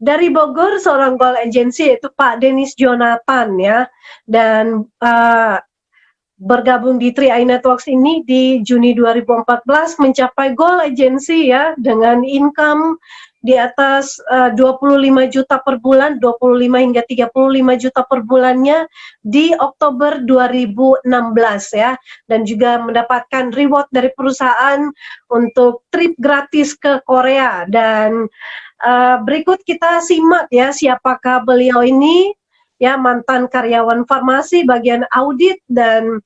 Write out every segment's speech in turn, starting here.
dari Bogor seorang goal agency yaitu Pak Denis Jonathan ya, dan bergabung di 3i Networks ini di Juni 2014 mencapai goal agency ya, dengan income di atas 25 juta per bulan, 25 hingga 35 juta per bulannya di Oktober 2016 ya, dan juga mendapatkan reward dari perusahaan untuk trip gratis ke Korea. Dan berikut kita simak ya siapakah beliau ini ya, mantan karyawan farmasi bagian audit, dan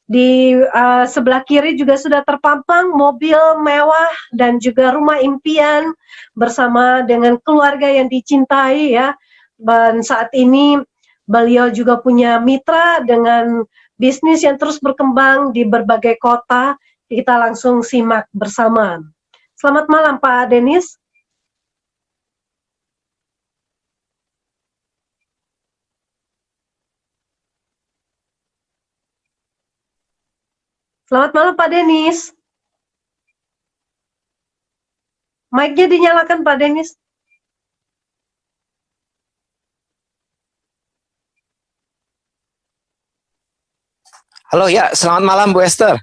di sebelah kiri juga sudah terpampang mobil mewah dan juga rumah impian bersama dengan keluarga yang dicintai ya. Dan saat ini beliau juga punya mitra dengan bisnis yang terus berkembang di berbagai kota. Kita langsung simak bersama. Selamat malam Pak Denis. Selamat malam Pak Denis. Mic-nya dinyalakan Pak Denis. Halo ya, selamat malam Bu Esther.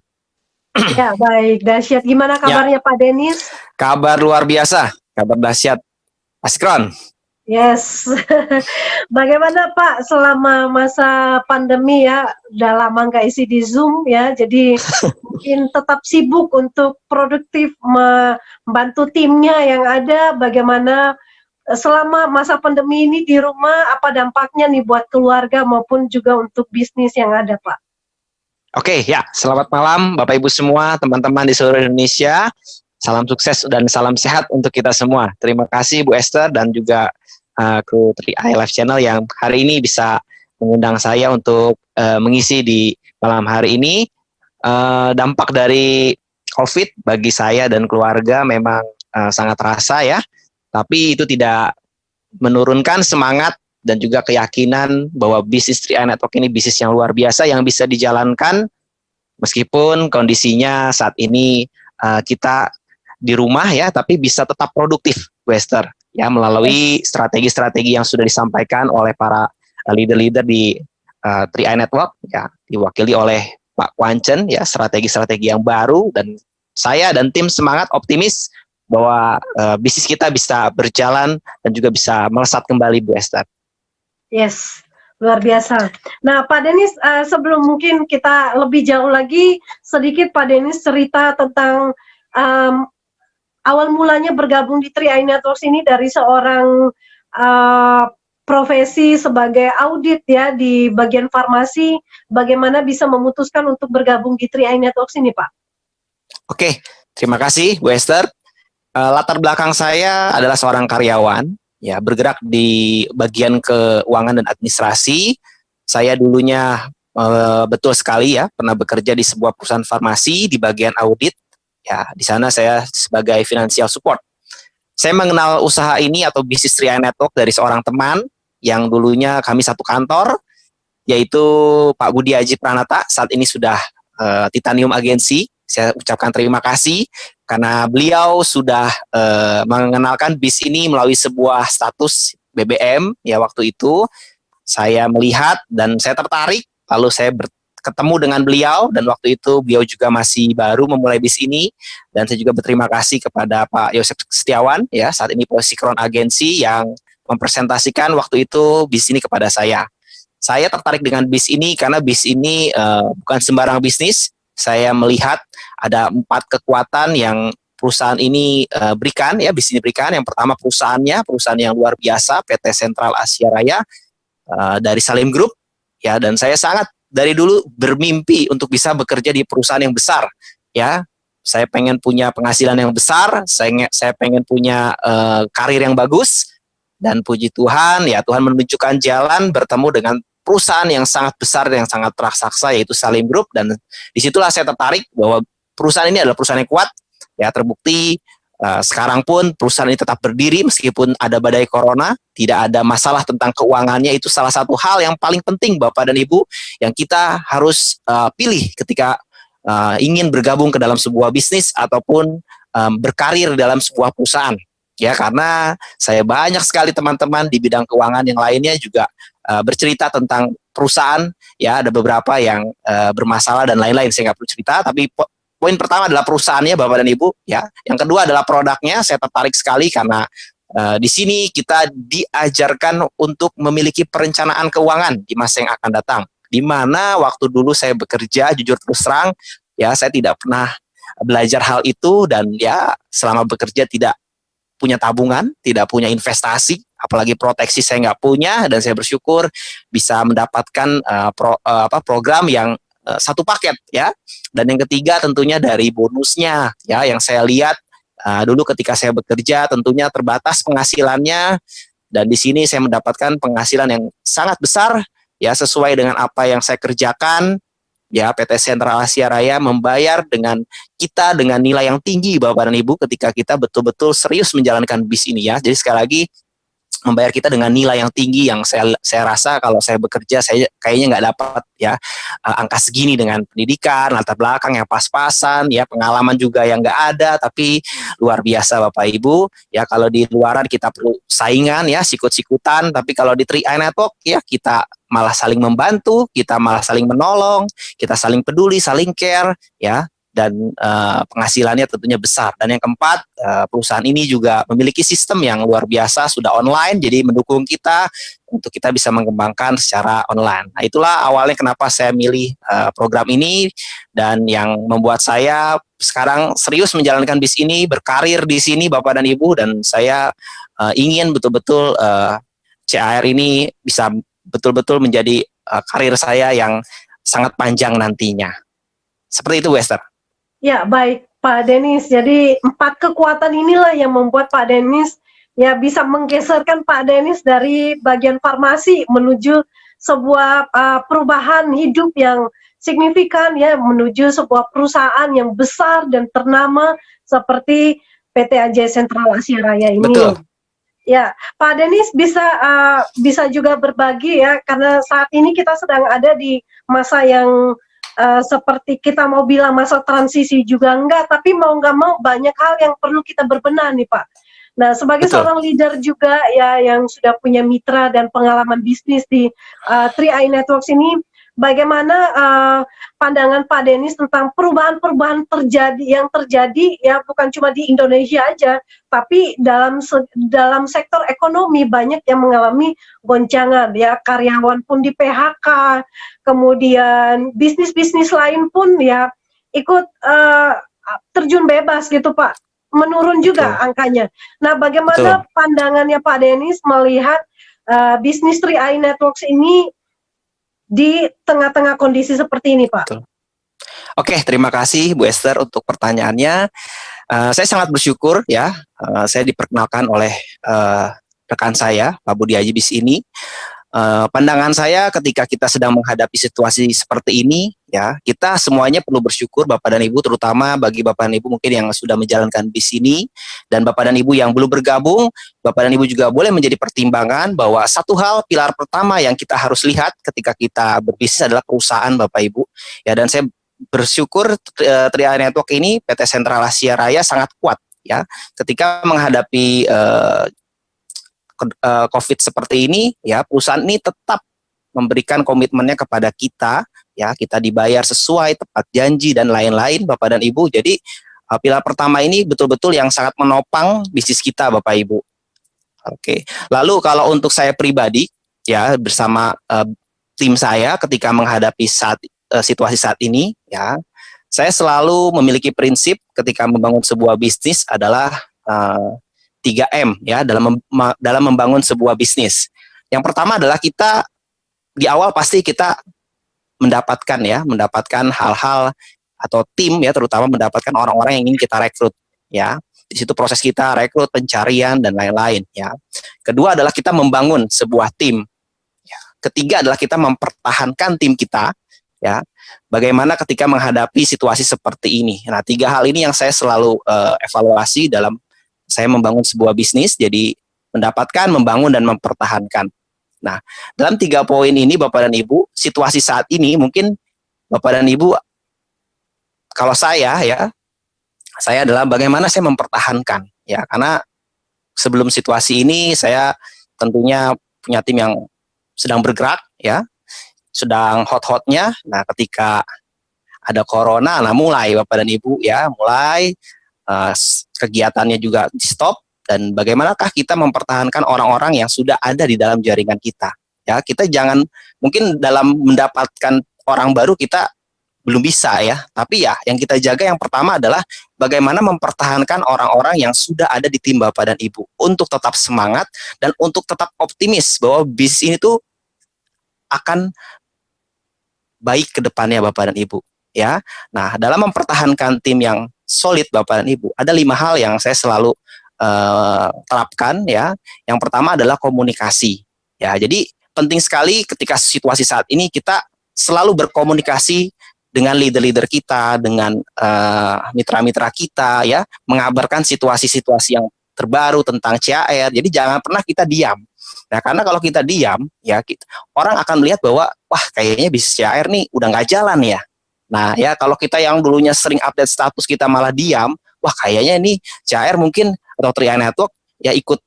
Ya baik, dahsyat. Gimana kabarnya Pak Denis? Kabar luar biasa, kabar dahsyat. Askron. Yes. Bagaimana Pak selama masa pandemi ya, udah lama nggak isi di Zoom ya, jadi mungkin tetap sibuk untuk produktif membantu timnya yang ada. Bagaimana selama masa pandemi ini di rumah, apa dampaknya nih buat keluarga maupun juga untuk bisnis yang ada Pak? Oke ya, selamat malam Bapak Ibu semua, teman-teman di seluruh Indonesia. Salam sukses dan salam sehat untuk kita semua. Terima kasih Bu Esther dan juga kru 3i Live Channel yang hari ini bisa mengundang saya untuk mengisi di malam hari ini. Dampak dari COVID bagi saya dan keluarga memang sangat terasa ya, tapi itu tidak menurunkan semangat dan juga keyakinan bahwa bisnis 3i Network ini bisnis yang luar biasa yang bisa dijalankan meskipun kondisinya saat ini kita di rumah ya, tapi bisa tetap produktif, Bu Esther, ya, melalui strategi-strategi yang sudah disampaikan oleh para leader-leader di 3i Network, ya, diwakili oleh Pak Kwancen, ya, strategi-strategi yang baru, dan saya dan tim semangat optimis bahwa bisnis kita bisa berjalan dan juga bisa melesat kembali, Bu Esther. Yes, luar biasa. Nah, Pak Denis, sebelum mungkin kita lebih jauh lagi, sedikit Pak Denis cerita tentang awal mulanya bergabung di 3i Networks ini dari seorang profesi sebagai audit ya di bagian farmasi, bagaimana bisa memutuskan untuk bergabung di 3i Networks ini, Pak? Oke, terima kasih Bu Esther. Latar belakang saya adalah seorang karyawan, ya, bergerak di bagian keuangan dan administrasi. Saya dulunya betul sekali ya, pernah bekerja di sebuah perusahaan farmasi di bagian audit. Ya, di sana saya sebagai financial support. Saya mengenal usaha ini atau bisnis 3i Network dari seorang teman yang dulunya kami satu kantor, yaitu Pak Budi Aji Pranata. Saat ini sudah Titanium Agency. Saya ucapkan terima kasih karena beliau sudah mengenalkan bis ini melalui sebuah status BBM. Ya, waktu itu saya melihat dan saya tertarik, lalu saya ketemu dengan beliau, dan waktu itu beliau juga masih baru memulai bis ini, dan saya juga berterima kasih kepada Pak Yosef Setiawan, ya, saat ini posisi Crown Agency, yang mempresentasikan waktu itu bis ini kepada saya. Saya tertarik dengan bis ini karena bis ini bukan sembarang bisnis. Saya melihat ada 4 kekuatan yang perusahaan ini berikan, ya, bis ini berikan. Yang pertama perusahaan yang luar biasa, PT Sentral Asia Raya dari Salim Group, ya, dan saya sangat dari dulu bermimpi untuk bisa bekerja di perusahaan yang besar, ya. Saya pengen punya penghasilan yang besar, saya pengen punya karir yang bagus, dan puji Tuhan, ya, Tuhan menunjukkan jalan bertemu dengan perusahaan yang sangat besar dan yang sangat raksasa, yaitu Salim Group, dan disitulah saya tertarik bahwa perusahaan ini adalah perusahaan yang kuat, ya, terbukti. Sekarang pun perusahaan ini tetap berdiri meskipun ada badai corona, tidak ada masalah tentang keuangannya. Itu salah satu hal yang paling penting Bapak dan Ibu yang kita harus pilih ketika ingin bergabung ke dalam sebuah bisnis ataupun berkarir dalam sebuah perusahaan. Ya, karena saya banyak sekali teman-teman di bidang keuangan yang lainnya juga bercerita tentang perusahaan, ya ada beberapa yang bermasalah dan lain-lain. Saya nggak perlu cerita, tapi poin pertama adalah perusahaannya, Bapak dan Ibu, ya. Yang kedua adalah produknya. Saya tertarik sekali karena di sini kita diajarkan untuk memiliki perencanaan keuangan di masa yang akan datang. Di mana waktu dulu saya bekerja, jujur terus terang, ya saya tidak pernah belajar hal itu, dan ya selama bekerja tidak punya tabungan, tidak punya investasi, apalagi proteksi saya nggak punya, dan saya bersyukur bisa mendapatkan program yang satu paket, ya. Dan yang ketiga tentunya dari bonusnya, ya, yang saya lihat dulu ketika saya bekerja tentunya terbatas penghasilannya, dan di sini saya mendapatkan penghasilan yang sangat besar, ya, sesuai dengan apa yang saya kerjakan. Ya, PT Sentral Asia Raya membayar kita dengan nilai yang tinggi, Bapak dan Ibu, ketika kita betul-betul serius menjalankan bis ini, ya. Jadi sekali lagi, membayar kita dengan nilai yang tinggi, yang saya rasa kalau saya bekerja saya kayaknya nggak dapat, ya, angka segini dengan pendidikan, latar belakang yang pas-pasan, ya, pengalaman juga yang nggak ada, tapi luar biasa Bapak Ibu. Ya, kalau di luaran kita perlu saingan, ya, sikut-sikutan, tapi kalau di 3i Network, ya, kita malah saling membantu, kita malah saling menolong, kita saling peduli, saling care, ya, dan penghasilannya tentunya besar. Dan yang keempat, perusahaan ini juga memiliki sistem yang luar biasa, sudah online, jadi mendukung kita untuk kita bisa mengembangkan secara online. Nah, itulah awalnya kenapa saya milih program ini, dan yang membuat saya sekarang serius menjalankan bis ini, berkarir di sini Bapak dan Ibu, dan saya ingin betul-betul CAR ini bisa betul-betul menjadi karir saya yang sangat panjang nantinya. Seperti itu, Wester. Ya, baik Pak Denis. Jadi 4 kekuatan inilah yang membuat Pak Denis ya bisa menggeserkan Pak Denis dari bagian farmasi menuju sebuah perubahan hidup yang signifikan, ya, menuju sebuah perusahaan yang besar dan ternama seperti PT AJ Sentral Asia Raya ini. Betul. Ya, Pak Denis bisa juga berbagi, ya, karena saat ini kita sedang ada di masa yang seperti kita mau bilang masa transisi juga enggak, tapi mau nggak mau banyak hal yang perlu kita berbenah nih Pak. Nah, sebagai Betul. seorang leader juga, ya, yang sudah punya mitra dan pengalaman bisnis di 3i Networks ini, bagaimana pandangan Pak Denis tentang perubahan-perubahan yang terjadi, ya, bukan cuma di Indonesia aja, tapi dalam sektor ekonomi banyak yang mengalami goncangan, ya, karyawan pun di PHK, kemudian bisnis-bisnis lain pun, ya, ikut terjun bebas gitu Pak, menurun juga angkanya. Nah, bagaimana pandangannya Pak Denis melihat bisnis 3i Networks ini di tengah-tengah kondisi seperti ini, Pak? Betul. Oke, terima kasih Bu Esther untuk pertanyaannya. Saya sangat bersyukur, ya, saya diperkenalkan oleh rekan saya Pak Budi Ajibis ini. Pandangan saya ketika kita sedang menghadapi situasi seperti ini, ya, kita semuanya perlu bersyukur Bapak dan Ibu, terutama bagi Bapak dan Ibu mungkin yang sudah menjalankan bis ini, dan Bapak dan Ibu yang belum bergabung, Bapak dan Ibu juga boleh menjadi pertimbangan bahwa satu hal pilar pertama yang kita harus lihat ketika kita berbisnis adalah perusahaan Bapak Ibu, ya. Dan saya bersyukur 3i Network ini, PT Sentral Asia Raya, sangat kuat, ya, ketika menghadapi COVID seperti ini, ya, perusahaan ini tetap memberikan komitmennya kepada kita, ya, kita dibayar sesuai tepat janji dan lain-lain Bapak dan Ibu. Jadi pilar pertama ini betul-betul yang sangat menopang bisnis kita Bapak Ibu. Oke. Lalu kalau untuk saya pribadi, ya, bersama tim saya ketika menghadapi situasi saat ini, ya, saya selalu memiliki prinsip ketika membangun sebuah bisnis adalah 3M, ya, dalam membangun sebuah bisnis. Yang pertama adalah kita di awal pasti kita mendapatkan hal-hal atau tim, ya, terutama mendapatkan orang-orang yang ingin kita rekrut, ya. Di situ proses kita rekrut, pencarian dan lain-lain, ya. Kedua adalah kita membangun sebuah tim. Ya. Ketiga adalah kita mempertahankan tim kita, ya. Bagaimana ketika menghadapi situasi seperti ini. Nah, 3 hal ini yang saya selalu evaluasi dalam saya membangun sebuah bisnis, jadi mendapatkan, membangun, dan mempertahankan. Nah, dalam 3 poin ini Bapak dan Ibu, situasi saat ini mungkin Bapak dan Ibu, kalau saya adalah bagaimana saya mempertahankan, ya, karena sebelum situasi ini saya tentunya punya tim yang sedang bergerak ya, sedang hot-hotnya. Nah, ketika ada corona, nah mulai Bapak dan Ibu ya, mulai kegiatannya juga di stop. Dan bagaimanakah kita mempertahankan orang-orang yang sudah ada di dalam jaringan kita? Ya, kita jangan, mungkin dalam mendapatkan orang baru kita belum bisa ya, tapi ya yang kita jaga yang pertama adalah bagaimana mempertahankan orang-orang yang sudah ada di tim Bapak dan Ibu untuk tetap semangat dan untuk tetap optimis bahwa bisnis ini tuh akan baik ke depannya Bapak dan Ibu ya. Nah, dalam mempertahankan tim yang solid Bapak dan Ibu, ada 5 hal yang saya selalu terapkan ya. Yang pertama adalah komunikasi. Ya, jadi penting sekali ketika situasi saat ini kita selalu berkomunikasi dengan leader-leader kita, dengan mitra-mitra kita ya, mengabarkan situasi-situasi yang terbaru tentang CAR. Jadi jangan pernah kita diam. Nah, karena kalau kita diam ya, orang akan melihat bahwa wah, kayaknya bisnis CAR nih udah nggak jalan ya. Nah, ya kalau kita yang dulunya sering update status kita malah diam, wah kayaknya nih CAR mungkin atau Tria Network ya ikut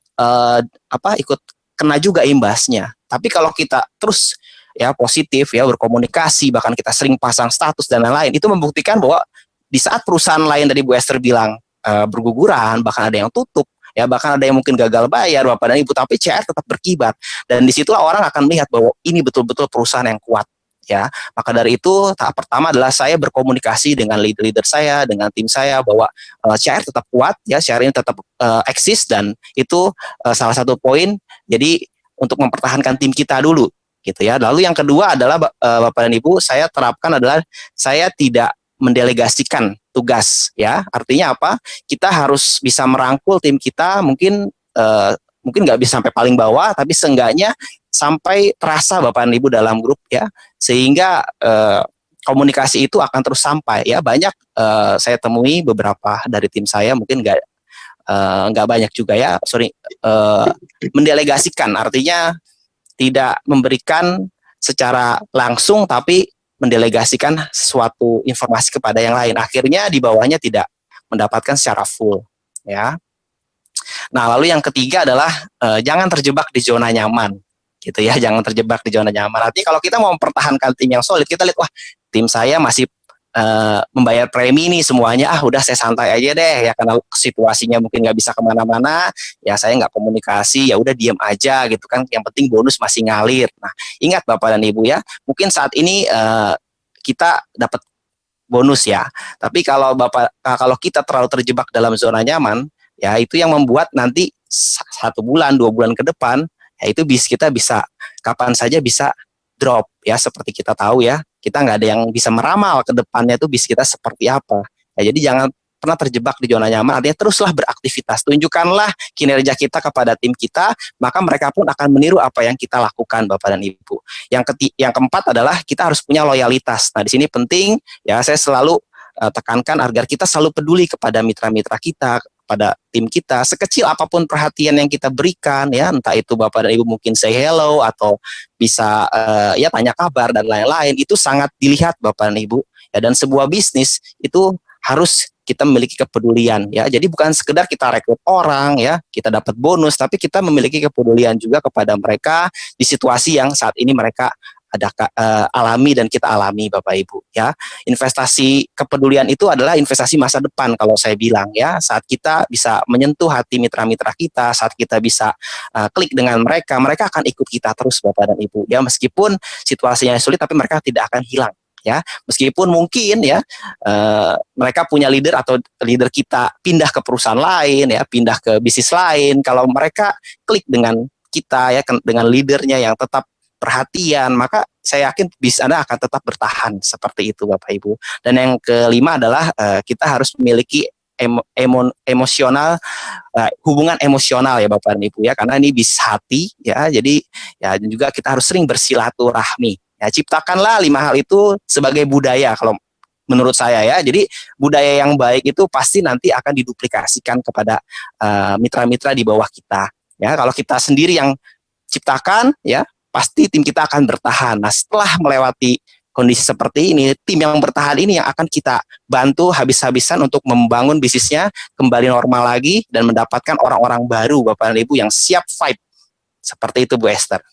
ikut kena juga imbasnya. Tapi kalau kita terus ya positif ya, berkomunikasi, bahkan kita sering pasang status dan lain-lain, itu membuktikan bahwa di saat perusahaan lain tadi Bu Esther bilang berguguran, bahkan ada yang tutup ya, bahkan ada yang mungkin gagal bayar Bapak dan Ibu, tapi CR tetap berkibar. Dan disitulah orang akan melihat bahwa ini betul-betul perusahaan yang kuat ya. Maka dari itu tahap pertama adalah saya berkomunikasi dengan leader-leader saya, dengan tim saya, bahwa CR tetap kuat ya, CR ini tetap eksis, dan itu salah satu poin. Jadi untuk mempertahankan tim kita dulu gitu ya. Lalu yang kedua adalah Bapak dan Ibu, saya terapkan adalah saya tidak mendelegasikan tugas ya. Artinya apa? Kita harus bisa merangkul tim kita, mungkin nggak bisa sampai paling bawah, tapi seenggaknya sampai terasa Bapak dan Ibu dalam grup ya, sehingga komunikasi itu akan terus sampai ya. Banyak saya temui beberapa dari tim saya, mungkin nggak banyak juga ya, mendelegasikan, artinya tidak memberikan secara langsung tapi mendelegasikan suatu informasi kepada yang lain, akhirnya di bawahnya tidak mendapatkan secara full ya. Nah, lalu yang ketiga adalah jangan terjebak di zona nyaman gitu ya, jangan terjebak di zona nyaman. Artinya kalau kita mau mempertahankan tim yang solid, kita lihat wah tim saya masih membayar premi nih semuanya, udah saya santai aja deh ya, karena situasinya mungkin nggak bisa kemana-mana ya, saya nggak komunikasi, ya udah diem aja gitu kan, yang penting bonus masih ngalir. Nah, ingat Bapak dan Ibu ya, mungkin saat ini kita dapat bonus ya, tapi kalau kita terlalu terjebak dalam zona nyaman ya, itu yang membuat nanti 1 bulan 2 bulan ke depan ya, itu kita bisa kapan saja bisa drop ya. Seperti kita tahu ya, kita nggak ada yang bisa meramal ke depannya tuh bis kita seperti apa ya. Jadi jangan pernah terjebak di zona nyaman, artinya teruslah beraktivitas, tunjukkanlah kinerja kita kepada tim kita, maka mereka pun akan meniru apa yang kita lakukan Bapak dan Ibu. Yang keempat adalah kita harus punya loyalitas. Nah, di sini penting ya, saya selalu tekankan agar kita selalu peduli kepada mitra-mitra kita, pada tim kita, sekecil apapun perhatian yang kita berikan ya, entah itu Bapak dan Ibu mungkin say hello atau bisa ya tanya kabar dan lain-lain, itu sangat dilihat Bapak dan Ibu ya. Dan sebuah bisnis itu harus kita memiliki kepedulian ya. Jadi bukan sekedar kita rekrut orang ya, kita dapat bonus, tapi kita memiliki kepedulian juga kepada mereka di situasi yang saat ini mereka ada alami dan kita alami Bapak Ibu ya. Investasi kepedulian itu adalah investasi masa depan kalau saya bilang ya. Saat kita bisa menyentuh hati mitra-mitra kita, saat kita bisa klik dengan mereka, mereka akan ikut kita terus Bapak dan Ibu ya. Meskipun situasinya sulit, tapi mereka tidak akan hilang ya. Meskipun mungkin ya mereka punya leader atau leader kita pindah ke perusahaan lain ya, pindah ke bisnis lain, kalau mereka klik dengan kita ya, dengan leadernya yang tetap perhatian, maka saya yakin bisnis Anda akan tetap bertahan seperti itu Bapak Ibu. Dan yang kelima adalah kita harus memiliki emosional, hubungan emosional ya Bapak dan Ibu ya, karena ini bisnis hati ya. Jadi ya juga kita harus sering bersilaturahmi ya. Ciptakanlah 5 hal itu sebagai budaya kalau menurut saya ya. Jadi budaya yang baik itu pasti nanti akan diduplikasikan kepada mitra-mitra di bawah kita ya. Kalau kita sendiri yang ciptakan ya, pasti tim kita akan bertahan. Nah, setelah melewati kondisi seperti ini, tim yang bertahan ini yang akan kita bantu habis-habisan untuk membangun bisnisnya kembali normal lagi dan mendapatkan orang-orang baru Bapak dan Ibu yang siap fight. Seperti itu Bu Esther.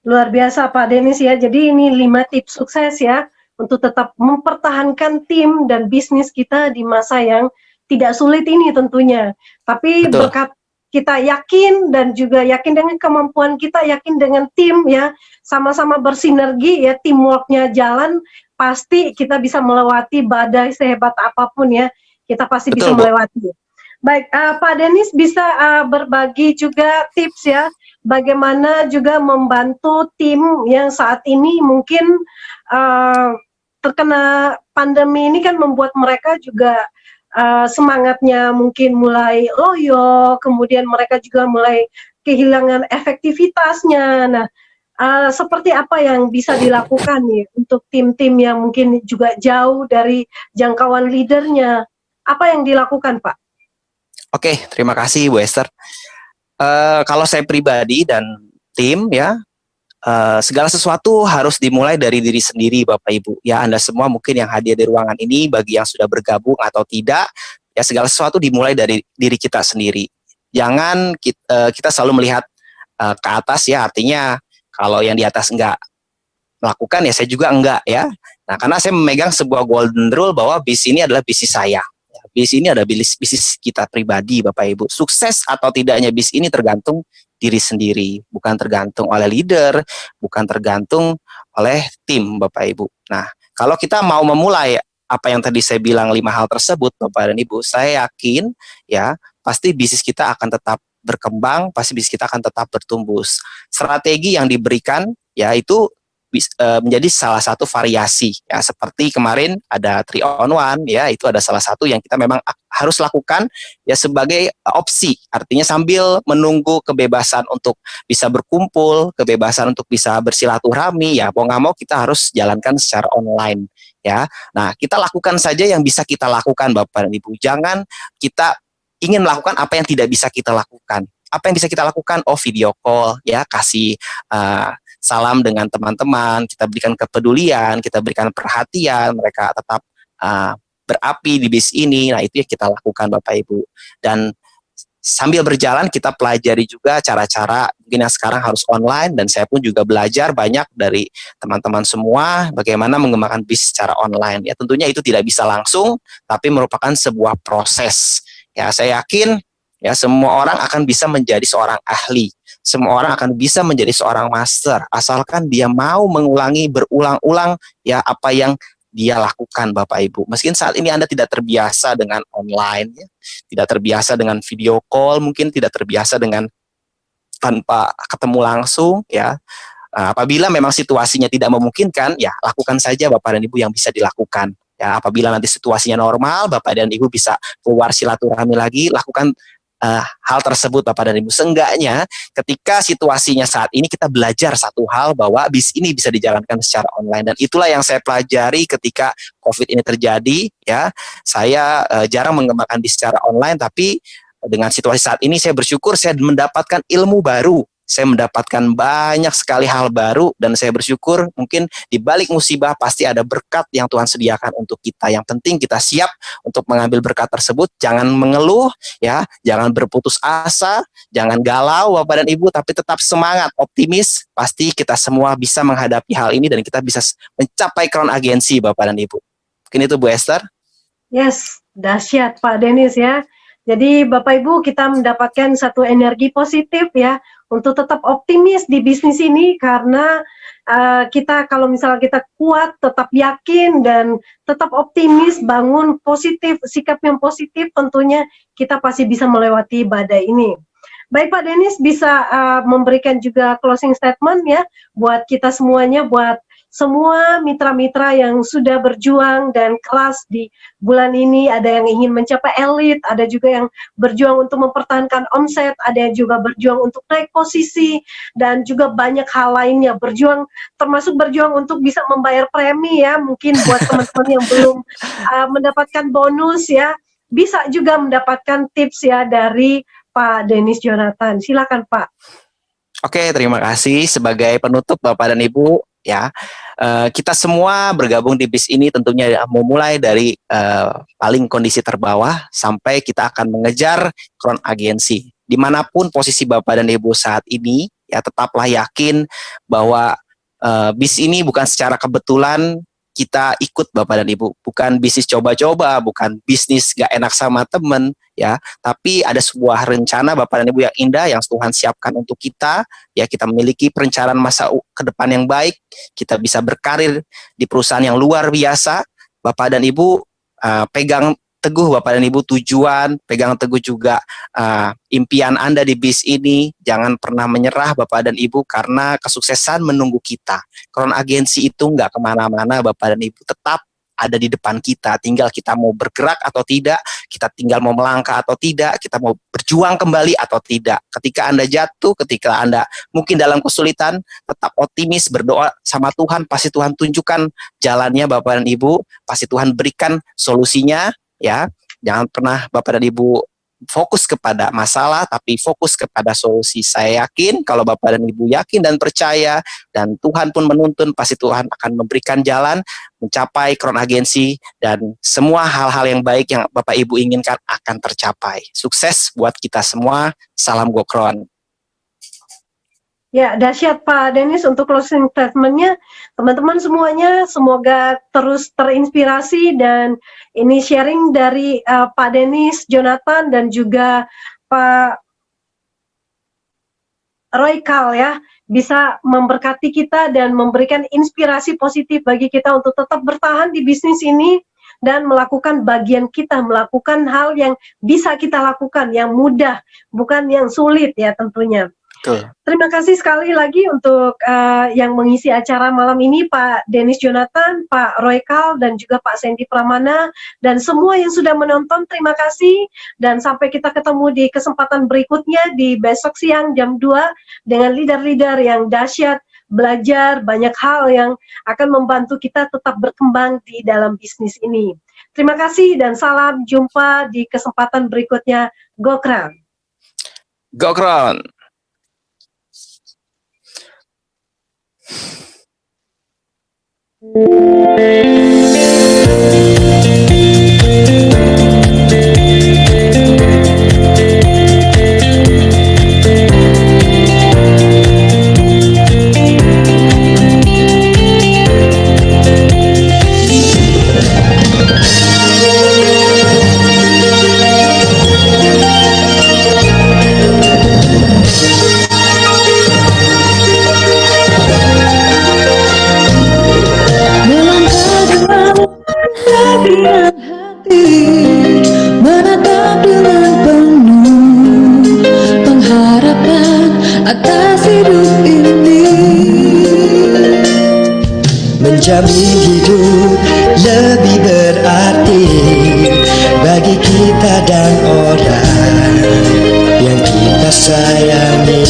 Luar biasa Pak Denis ya. Jadi ini 5 tips sukses ya untuk tetap mempertahankan tim dan bisnis kita di masa yang tidak sulit ini tentunya. Tapi Betul. berkat kita yakin dan juga yakin dengan kemampuan kita, yakin dengan tim ya, sama-sama bersinergi ya, teamworknya jalan, pasti kita bisa melewati badai sehebat apapun ya, kita pasti bisa Betul, Bu. melewati. Baik, Pak Denis bisa berbagi juga tips ya, bagaimana juga membantu tim yang saat ini mungkin terkena pandemi ini kan membuat mereka juga semangatnya mungkin mulai loyo, kemudian mereka juga mulai kehilangan efektivitasnya. Nah, seperti apa yang bisa dilakukan nih untuk tim-tim yang mungkin juga jauh dari jangkauan leadernya? Apa yang dilakukan, Pak? Oke, terima kasih Bu Esther. Kalau saya pribadi dan tim ya, segala sesuatu harus dimulai dari diri sendiri Bapak Ibu. Ya, Anda semua mungkin yang hadir di ruangan ini, bagi yang sudah bergabung atau tidak, ya segala sesuatu dimulai dari diri kita sendiri. Jangan kita selalu melihat ke atas ya, artinya kalau yang di atas enggak melakukan ya saya juga enggak ya. Nah, karena saya memegang sebuah golden rule bahwa bisnis ini adalah bisnis saya. Bisnis ini adalah bisnis kita pribadi Bapak Ibu. Sukses atau tidaknya bisnis ini tergantung diri sendiri, bukan tergantung oleh leader, bukan tergantung oleh tim Bapak Ibu. Nah, kalau kita mau memulai apa yang tadi saya bilang 5 hal tersebut Bapak dan Ibu, saya yakin ya pasti bisnis kita akan tetap berkembang, pasti bisnis kita akan tetap bertumbuh. Strategi yang diberikan ya itu menjadi salah satu variasi ya, seperti kemarin ada 3-on-1 ya, itu ada salah satu yang kita memang harus lakukan ya sebagai opsi, artinya sambil menunggu kebebasan untuk bisa berkumpul, kebebasan untuk bisa bersilaturahmi ya, mau nggak mau kita harus jalankan secara online ya. Nah, kita lakukan saja yang bisa kita lakukan Bapak dan Ibu, jangan kita ingin melakukan apa yang tidak bisa kita lakukan. Apa yang bisa kita lakukan? Oh, video call ya, kasih salam dengan teman-teman, kita berikan kepedulian, kita berikan perhatian, mereka tetap berapi di bis ini. Nah, itu yang kita lakukan Bapak Ibu. Dan sambil berjalan kita pelajari juga cara-cara mungkin yang sekarang harus online, dan saya pun juga belajar banyak dari teman-teman semua bagaimana mengembangkan bis secara online. Ya, tentunya itu tidak bisa langsung, tapi merupakan sebuah proses. Ya, saya yakin ya semua orang akan bisa menjadi seorang ahli. Semua orang akan bisa menjadi seorang master asalkan dia mau mengulangi berulang-ulang ya apa yang dia lakukan Bapak Ibu. Mungkin saat ini Anda tidak terbiasa dengan online ya, tidak terbiasa dengan video call, mungkin tidak terbiasa dengan tanpa ketemu langsung ya. Apabila memang situasinya tidak memungkinkan ya lakukan saja Bapak dan Ibu yang bisa dilakukan. Ya, apabila nanti situasinya normal, Bapak dan Ibu bisa keluar silaturahmi lagi, lakukan hal tersebut Bapak dan Ibu. Seenggaknya ketika situasinya saat ini kita belajar satu hal bahwa bis ini bisa dijalankan secara online, dan itulah yang saya pelajari ketika COVID ini terjadi ya. Saya jarang mengembangkan bis secara online, tapi dengan situasi saat ini saya bersyukur saya mendapatkan ilmu baru. Saya mendapatkan banyak sekali hal baru, dan saya bersyukur mungkin di balik musibah pasti ada berkat yang Tuhan sediakan untuk kita. Yang penting kita siap untuk mengambil berkat tersebut. Jangan mengeluh ya, jangan berputus asa, jangan galau Bapak dan Ibu, tapi tetap semangat, optimis. Pasti kita semua bisa menghadapi hal ini dan kita bisa mencapai crown agensi Bapak dan Ibu. Mungkin itu Bu Esther. Yes, dahsyat Pak Denis ya. Jadi Bapak Ibu kita mendapatkan satu energi positif ya untuk tetap optimis di bisnis ini, karena kita kalau misalnya kita kuat, tetap yakin dan tetap optimis, bangun positif, sikap yang positif, tentunya kita pasti bisa melewati badai ini. Baik Pak Denis, bisa memberikan juga closing statement ya buat kita semuanya, buat semua mitra-mitra yang sudah berjuang dan keras di bulan ini. Ada yang ingin mencapai elit, ada juga yang berjuang untuk mempertahankan omset, ada yang juga berjuang untuk naik posisi, dan juga banyak hal lainnya, berjuang, termasuk berjuang untuk bisa membayar premi ya, mungkin buat teman-teman yang belum mendapatkan bonus ya, bisa juga mendapatkan tips ya dari Pak Denis Jonathan. Silakan Pak. Oke, terima kasih sebagai penutup Bapak dan Ibu ya. Kita semua bergabung di BIS ini tentunya memulai dari paling kondisi terbawah sampai kita akan mengejar crown agensi. Dimanapun posisi Bapak dan Ibu saat ini, ya tetaplah yakin bahwa BIS ini bukan secara kebetulan kita ikut Bapak dan Ibu, bukan bisnis coba-coba, bukan bisnis gak enak sama temen ya, tapi ada sebuah rencana Bapak dan Ibu yang indah yang Tuhan siapkan untuk kita ya. Kita memiliki perencanaan masa ke depan yang baik, kita bisa berkarir di perusahaan yang luar biasa. Bapak dan Ibu pegang teguh Bapak dan Ibu tujuan, pegang teguh juga impian Anda di BIS ini. Jangan pernah menyerah Bapak dan Ibu, karena kesuksesan menunggu kita. Crown agensi itu nggak kemana-mana Bapak dan Ibu, tetap ada di depan kita. Tinggal kita mau bergerak atau tidak, kita tinggal mau melangkah atau tidak, kita mau berjuang kembali atau tidak. Ketika Anda jatuh, ketika Anda mungkin dalam kesulitan, tetap optimis, berdoa sama Tuhan, pasti Tuhan tunjukkan jalannya Bapak dan Ibu, pasti Tuhan berikan solusinya ya. Jangan pernah Bapak dan Ibu fokus kepada masalah, tapi fokus kepada solusi. Saya yakin kalau Bapak dan Ibu yakin dan percaya, dan Tuhan pun menuntun, pasti Tuhan akan memberikan jalan mencapai crown agensi, dan semua hal-hal yang baik yang Bapak Ibu inginkan akan tercapai. Sukses buat kita semua. Salam Go Crown. Ya, dahsyat Pak Dennis untuk closing statement-nya. Teman-teman semuanya semoga terus terinspirasi, dan ini sharing dari Pak Dennis, Jonathan, dan juga Pak Roykal ya, bisa memberkati kita dan memberikan inspirasi positif bagi kita untuk tetap bertahan di bisnis ini dan melakukan bagian kita, melakukan hal yang bisa kita lakukan, yang mudah, bukan yang sulit ya tentunya. Betul. Terima kasih sekali lagi untuk yang mengisi acara malam ini, Pak Dennis Jonathan, Pak Roykal, dan juga Pak Sandy Pramana, dan semua yang sudah menonton. Terima kasih, dan sampai kita ketemu di kesempatan berikutnya di besok siang jam 2 dengan leader-leader yang dahsyat, belajar banyak hal yang akan membantu kita tetap berkembang di dalam bisnis ini. Terima kasih dan salam jumpa di kesempatan berikutnya. Go Crown! Go Crown! Dengan hati menatap dengan penuh pengharapan atas hidup ini, menjamin hidup lebih berarti bagi kita dan orang yang kita sayangi.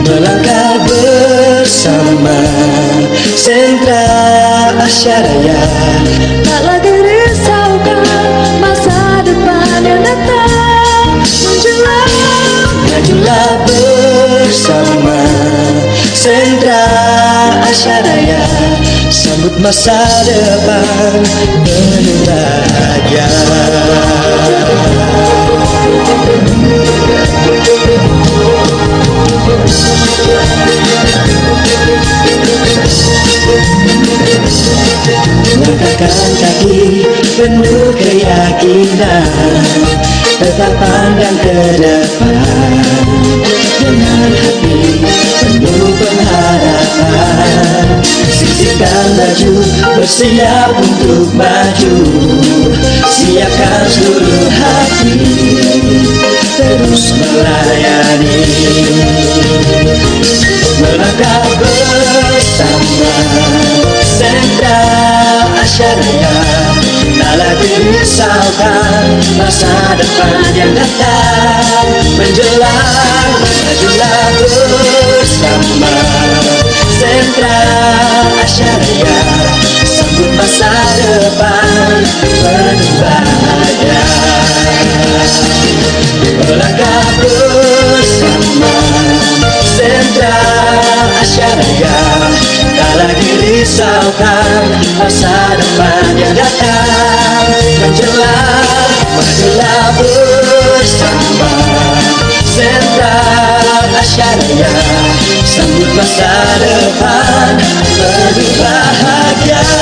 Melangkah bersama sentra Asyaraya, tak lagi risaukan masa depan yang datang menjelang. majulah bersama sentra Asyaraya, sambut masa depan penuh bahagia. Langkahkan kaki penuh keyakinan, tetap pandang ke depan dengan hati penuh pengharapan. Sisihkan baju, bersiap untuk maju, siapkan seluruh hati, terus melayani. Melangkah bersama sentra Asyaraya, tak lagi risaukan masa depan yang datang menjelang. Majulah bersama sentra Asyaraya, sambut masa depan penuh bahagia. Melangkah bersama masa depan yang datang menjelang. Majulah bersama Sentra Asyaraya, sambut masa depan lebih bahagia.